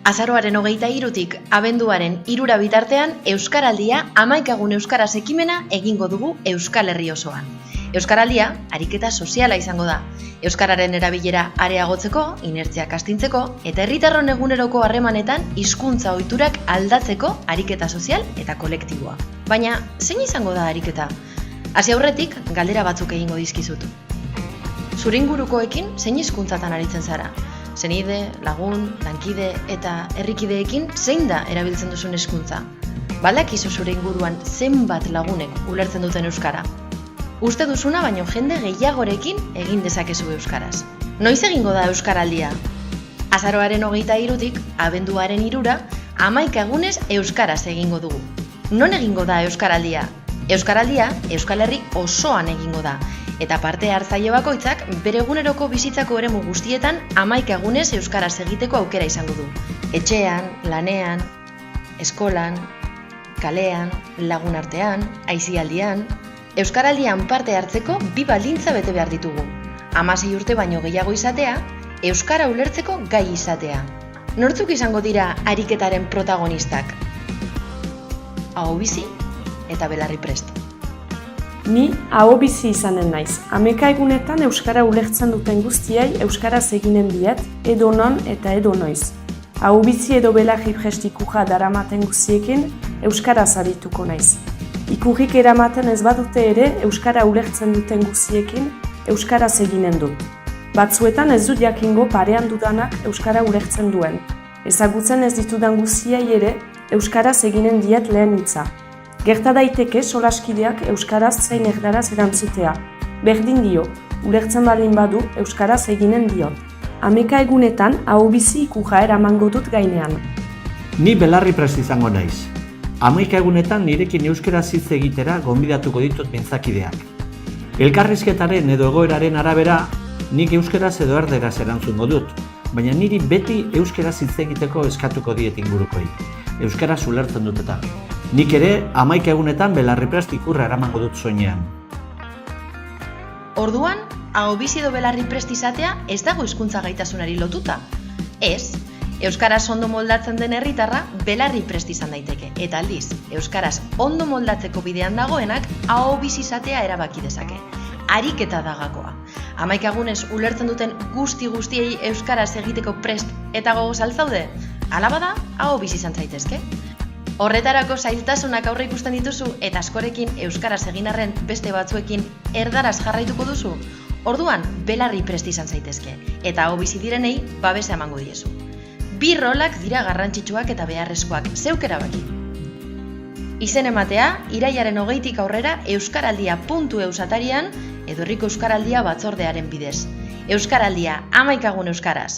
Azaroaren 23tik abenduaren 3 bitartean Euskaraldia 11 egun euskaraz ekimena egingo dugu Euskal Herri osoan. Euskaraldia ariketa soziala izango da. Euskararen erabilera areagotzeko, inertziak astintzeko eta herritarron eguneroko harremanetan hizkuntza ohiturak aldatzeko ariketa sozial eta kolektiboa. Baina zein izango da ariketa? Hasi aurretik galdera batzuk egingo dizkizut. Zure ingurukoekin zein hizkuntzatan aritzen zara? Senide, lagun, lankide eta herrikideekin zein da erabiltzen duzun hizkuntza? Badakizu zure inguruan zenbat lagunek ulertzen duten euskara? Uste duzuna baino jende gehiagorekin egin dezakezu euskaraz. Noiz egingo da Euskaraldia? Azaroaren 23tik abenduaren 3ra 11 egunez euskaraz egingo dugu. Non egingo da Euskaraldia? Euskaraldia Euskal Herri osoan egingo da. Eta parte hartzaile bakoitzak bere eguneroko bizitzako eremu guztietan 11 egunez euskaraz egiteko aukera izango du. Etxean, lanean, eskolan, kalean, lagun artean, aisialdian. Euskaraldian parte hartzeko 2 baldintza bete behar ditugu. 16 urte baino gehiago izatea, euskara ulertzeko gai izatea. Nortzuk izango dira ariketaren protagonistak? Ahobizi eta belarri prest. Ni ahobizi izanen naiz. 11 egunetan euskara ulertzen duten guztiei euskaraz eginen diet, edo non eta edo noiz. Ahobizi edo belarri prest ikurra daramaten guztiekin euskaraz arituko naiz. Ikurrik eramaten ez badute ere euskara ulertzen duten guztiekin euskaraz eginen dut. Batzuetan ez dut jakingo parean dudanak euskara ulertzen duen. Ezagutzen ez ditudan guztiei ere euskaraz eginen diet lehen hitza. Gerta daiteke solaskideak euskaraz zein erdaraz erantzutea. Berdin dio, ulertzen baldin badu euskaraz eginen diot. 11 egunetan ahobizi ikurra eramango dut gainean. Ni belarri prest izango naiz. 11 egunetan nirekin euskaraz hitz egitera gonbidatuko ditut mintzakideak. Elkarrizketaren edo egoeraren arabera, nik euskaraz edo erderaz erantzungo dut, baina niri beti euskaraz hitz egiteko eskatuko diet ingurukoei. Euskaraz ulertzen dut eta. Nik ere 11 egunetan belarri prest ikurra eramango dut soinean. Orduan, ahobizi edo belarri prest izatea ez dago hizkuntza gaitasunari lotuta. Ez, euskaraz ondo moldatzen den herritarra belarri prest izan daiteke. Eta aldiz, euskaraz ondo moldatzeko bidean dagoenak ahobizi izatea erabaki dezake. Ariketa da gakoa. 11 egunez ulertzen duten guztiei euskaraz egiteko prest eta gogoz altzaude? Hala bada, ahobizi izan zaitezke. Horretarako zailtasunak aurre ikusten dituzu eta askorekin euskaraz egin arren beste batzuekin erdaraz jarraituko duzu? Orduan, belarri prest izan zaitezke eta ahobizi direnei babesa emango diezu. 2 rolak dira garrantzitsuak eta beharrezkoak, zeuk erabaki. Izen ematea, irailaren 20tik aurrera euskaraldia.eus atarian edo herriko euskaraldia batzordearen bidez. Euskaraldia 11 egun euskaraz.